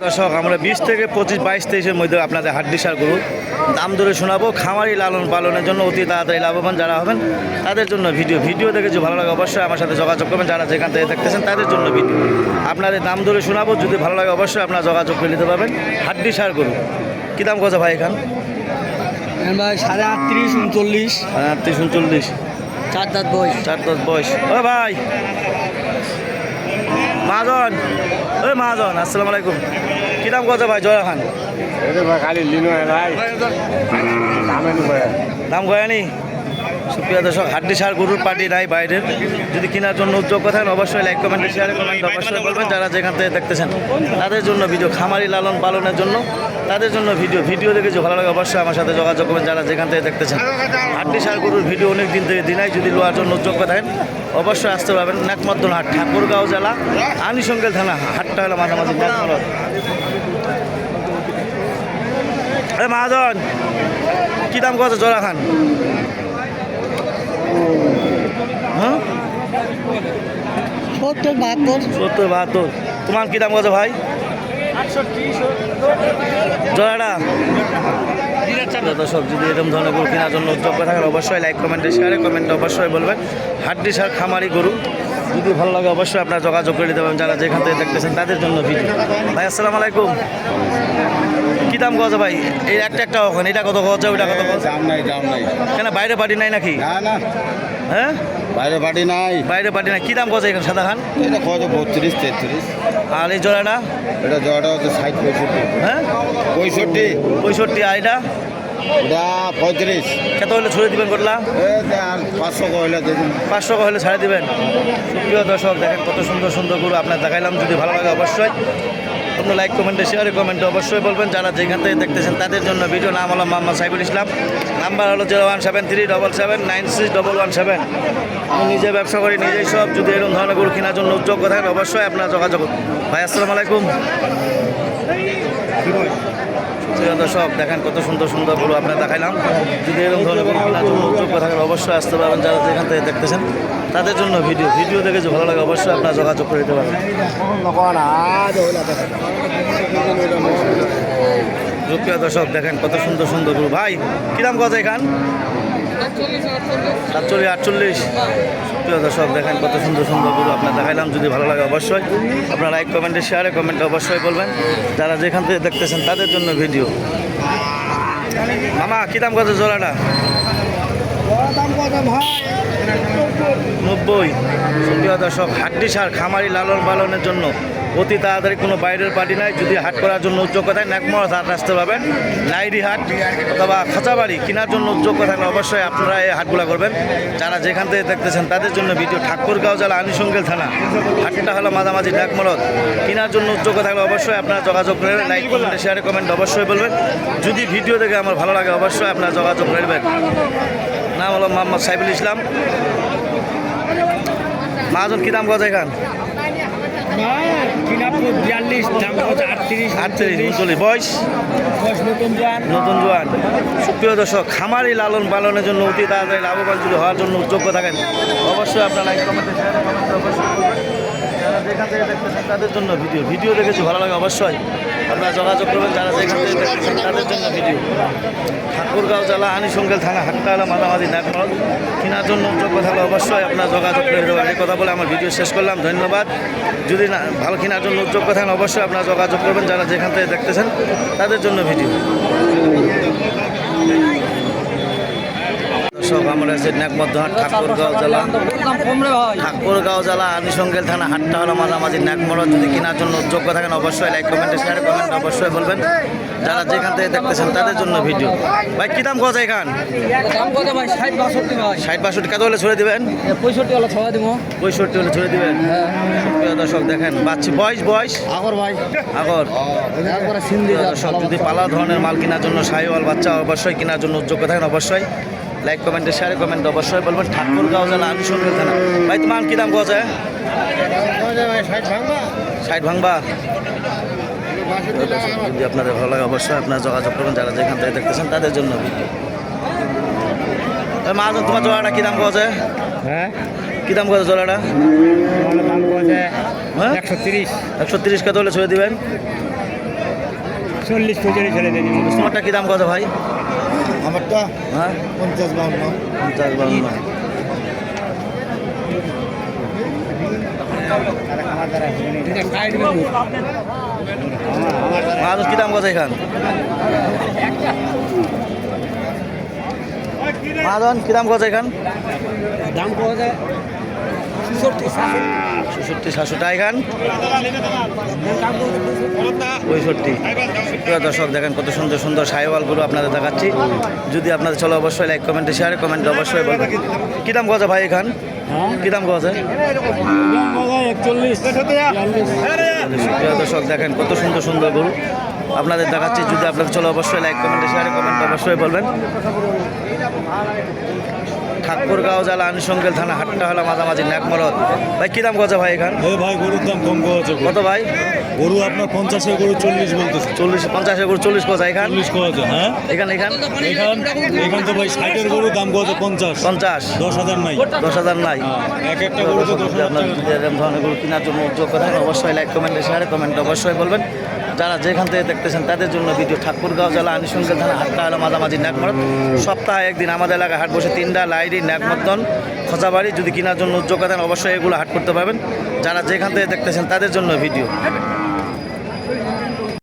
দর্শক আমরা 20 থেকে 25, 22, 23-এর মধ্যে আপনাদের হাড্ডি সার গরু দাম ধরে শোনাবো। খামারি লালন পালনের জন্য অতি তাড়াতাড়ি লাভবান যারা হবেন তাদের জন্য ভিডিও দেখে যদি ভালো লাগে অবশ্যই আমার সাথে যোগাযোগ করবেন। যারা যেখান থেকে দেখতেছেন তাদের জন্য ভিডিও আপনাদের দাম ধরে শোনাবো। যদি ভালো লাগে অবশ্যই আপনারা যোগাযোগ করে নিতে পারবেন। হাড্ডি সার গরু কী দাম কথা ভাই এখান? ভাই 38, 39, 38, 39, 4 দাঁত বয়স। 4 দাঁত বয়স। ও ভাই মাজন, ওই মাজন, আসসালামু আলাইকুম। কী দাম কথা ভাই জয়া খান? দাম গয়ানি সুপ্রিয় দর্শক, হাড্ডি সার গরুর পার্টি নাই বাইরের। যদি কেনার জন্য উদ্যোগ থাকেন অবশ্যই লাইক কমেন্টে শেয়ারে কমেন্ট অবশ্যই বলবেন। যারা যেখান থেকে দেখতেছেন তাদের জন্য ভিডিও, খামারি লালন পালনের জন্য তাদের জন্য ভিডিও দেখে যে ভালো লাগে অবশ্যই আমার সাথে যোগাযোগ করবেন। যারা যেখান থেকে দেখতেছেন হাড্ডি সার গরুর ভিডিও অনেক দিন থেকে দিনাই, যদি লোয়ার জন্য উদ্যোগ থাকেন অবশ্যই আসতে পারবেন। নাকমদ্দন হাট, ঠাকুরগাঁও জেলা, আনিসঙ্গেল থানা। হাটটা হলো মাঝামাঝি নাকমরদ। মহাজন কী দাম কত জোড়া খান? হ্যাঁ 70, 72, 70, 72। তোমার কী দাম কত ভাই? 68, জোড়াটা দর্শক, যদি এরকম ধরনের গরু কেনার জন্য উদ্যোগ থাকেন অবশ্যই লাইক কমেন্টে শেয়ারে কমেন্টে অবশ্যই বলবেন। হাড্ডি সার খামারি গরু যদি ভালো লাগে অবশ্যই আপনারা যোগাযোগ করে দিতে পারেন। যারা যেখান থেকে দেখতেছেন তাদের জন্য ভিডিও। ভাই আসসালামু আলাইকুম। কী দাম কথা ভাই? এই একটা ওখানে এটা কত কথা, ওইটা কত কথা? দাম নাই কেন বাইরে পার্টি নাই নাকি? না হ্যাঁ বাইরে বাড়ি নাই। বাইরে পার্টি নাই। কী দাম কথা এখানে সাদা খান? এটা কত 32, 33। আর এই জোড়াটা? এটা জোড়াটা হচ্ছে 60, 65। হ্যাঁ 65, 65। আর এটা এটা 35। কত হলে ছড়ে দিবেন করলা? আর 500 কয়লা দেখুন। 500 হলে ছাড়ে দিবেন। সুপ্রিয় দর্শক দেখেন কত সুন্দর সুন্দর গরু আপনার দেখাইলাম। যদি ভালো লাগে অবশ্যই আপনার লাইক কমেন্টে শেয়ারে কমেন্টে অবশ্যই বলবেন। যারা যেখান থেকে দেখতেছেন তাদের জন্য ভিডিও। নাম হলো মোহাম্মদ সাইফুল ইসলাম, নাম্বার হলো 0173779117। আমি নিজে ব্যবসা করি, নিজেই সব। যদি এরকম ধরনের গরু কেনার জন্য উদ্যোগ থাকেন অবশ্যই আপনারা যোগাযোগ করুন। ভাই আসসালামু আলাইকুম। প্রিয় দর্শক দেখেন কত সুন্দর সুন্দর গরু আপনার দেখাইলাম। যদি এরকম ধরনের গরু কেনার জন্য উদ্যোগ থাকেন অবশ্যই আসতে পারবেন। যারা যেখান থেকে দেখতেছেন তাদের জন্য ভিডিও দেখে যে ভালো লাগে অবশ্যই আপনারা যোগাযোগ করে দিতে পারবেন। প্রিয় দর্শক দেখেন কত সুন্দর সুন্দর গরু। ভাই কী দাম কথা এখান? 47, 48। প্রিয় দর্শক দেখেন কত সুন্দর সুন্দর গরু আপনার দেখাইলাম। যদি ভালো লাগে অবশ্যই আপনারা লাইক কমেন্টে শেয়ারে কমেন্টে অবশ্যই বলবেন। যারা যেখান থেকে দেখতেছেন তাদের জন্য ভিডিও। মামা কী দাম কত জোড়াটা? 90। প্রিয় দর্শক হাড্ডি সার খামারি লালন পালনের জন্য অতি তাড়াতাড়ি, কোনো বাইরের পার্টি নাই। যদি হাট করার জন্য উদ্যোগ থাকেন নাকমরদ হাট আসতে পারবেন, লাইডি হাট অথবা খাঁচাবাড়ি। কেনার জন্য উদ্যোগ থাকলে অবশ্যই আপনারা এই হাটগুলো করবেন। যারা যেখান থেকে দেখতেছেন তাদের জন্য ভিডিও। ঠাকুরগাঁও জেলা, আনিসঙ্গেল থানা। হাটটা হলো মাঝামাঝি নাকমরদ। কেনার জন্য উদ্যোগ থাকলে অবশ্যই আপনারা যোগাযোগ করে লাইক কমেন্ট শেয়ারে কমেন্ট অবশ্যই বলবেন। যদি ভিডিও দেখে আমার ভালো লাগে অবশ্যই আপনারা যোগাযোগ করবেন। নাম হলো মোহাম্মদ সাইফুল ইসলাম। মাহাজন কী দাম কথা এখান? 42, দাম 38, 38, বয়স নতুন জোয়ান। সুপ্রিয় দর্শক খামারি লালন পালনের জন্য অতি তাড়াতাড়ি লাভবান যদি হওয়ার জন্য উদ্যোগ থাকেন অবশ্যই আপনারা লাইক কমেন্টে শেয়ারে কমেন্টে অবশ্যই করবেন। যারা যেখান থেকে দেখতেছেন তাদের জন্য ভিডিও দেখেছি ভালো লাগে অবশ্যই আপনারা যোগাযোগ করবেন। যারা যেখান থেকে দেখতেছেন তাদের জন্য ভিডিও। ঠাকুরগাঁও জেলা, আনিসঙ্গেল থানা। হাটটা হলো মাঝামাঝি নাকমরদ। কেনার জন্য উদ্যোগ থাকলে অবশ্যই আপনারা যোগাযোগ করে দেবেন। এই কথা বলে আমার ভিডিও শেষ করলাম। ধন্যবাদ। যদি না ভালো কেনার জন্য উদ্যোগ থাকেন অবশ্যই আপনারা যোগাযোগ করবেন। যারা যেখান থেকে দেখতেছেন তাদের জন্য ভিডিও। দর্শক আমরা আছি নাকমদ্দহাট, ঠাকুরগাঁও জেলা, আনিসঙ্গেল থানা। হাটটা হলো মাঝামাঝি নাকমরদ। যদি কেনার জন্য উদ্যোগ থাকেন অবশ্যই লাইক কমেন্টে শেয়ারে কমেন্ট অবশ্যই বলবেন। যারা যেখান থেকে দেখতেছেন তাদের জন্য ভিডিও। ভাই কী দাম কথা এখান? দাম কত ভাই? 60, 62 ভাই। 60, 62 কত হলে ছড়ে দেবেন? 65 হলে ছড়া দিব। 65 হলে ছড়ে দেবেন। প্রিয় দর্শক দেখেন বাচ্চি বয়স আগর ভাই, আগর। একবারে সিন্ধি দর্শক যদি পালা ধরনের মাল কেনার জন্য শাহিওয়াল বাচ্চা অবশ্যই কেনার জন্য উদ্যোগ থাকেন অবশ্যই লাইক কমেন্টে শেয়ারে কমেন্ট অবশ্যই বলবেন। ঠাকুরগাঁও জেলা, আনিসঙ্গেল থানা। ভাই তোমার কী দাম কথা? 60 ভাঙবা। যদি আপনাদের ভালো লাগে অবশ্যই আপনারা যোগাযোগ করবেন। যারা যেখান থেকে দেখতেছেন তাদের জন্য ভিডিও। মাহাজন তোমার জোড়াটা কী দাম কথা? হ্যাঁ কী দাম কথা জোড়াটা? দাম কত? হ্যাঁ 130। 130 কত হলে ছড়ে দিবেন? 40-45 ছেড়ে দেবেন। তোমারটা কী দাম কত ভাই? আমারটা হ্যাঁ 50-52। 50-52। মাছ কী দাম কত এখান? মাজন কী দাম কত এখান? দাম কত যায়? 66-67 টাকা এখান 65। প্রিয় দর্শক দেখেন কত সুন্দর সুন্দর সাইওয়াল গরু আপনাদের দেখাচ্ছি। যদি আপনাদের চলো অবশ্যই লাইক কমেন্টে শেয়ারে কমেন্টে অবশ্যই বলবেন। কী দাম কত ভাই এখান? কী দাম কত? প্রিয় দর্শক দেখেন কত সুন্দর সুন্দর গরু আপনাদের দেখাচ্ছি। যদি আপনাদের চলো অবশ্যই লাইক কমেন্টে শেয়ারে কমেন্টে অবশ্যই বলবেন। ঠাকুরগাঁও জেলা আনুষঙ্গেল থানা হাটটা হলো মাঝামাঝি ন্যাকমরদ। ভাই কী দাম কত ভাই এখান? ভাই গরুর দাম কম আছে। কত ভাই? গরু আপনার 50-এর গরু 40 বলতেছে। 40-50 গরু 40 কত এখান? 40 কত? হ্যাঁ এখান এখান তো ভাই 60-এর গরু দাম কত? 50। 10,000 নাই। 10,000 নাই। এক একটা গরু তো 10,000 আপনার যদি এরকম ধরনের গরু কেনার জন্য উদ্যোগ করেন অবশ্যই লাইক কমেন্টে শেয়ারে কমেন্টে অবশ্যই বলবেন। যারা যেখান থেকে দেখতেছেন তাদের জন্য ভিডিও। ঠাকুরগাঁও জেলা আনুষঙ্গিক থানা হাটটা হলো মাঝামাঝি ন্যাকমরদ। সপ্তাহে একদিন আমাদের এলাকায় হাট বসে। 3টা লাইডি ন্যাকমর্দন খোঁচাবাড়ি। যদি কেনার জন্য উদ্যোগ করেন অবশ্যই এগুলো হাট করতে পারবেন। যারা যেখান থেকে দেখতেছেন তাদের জন্য ভিডিও।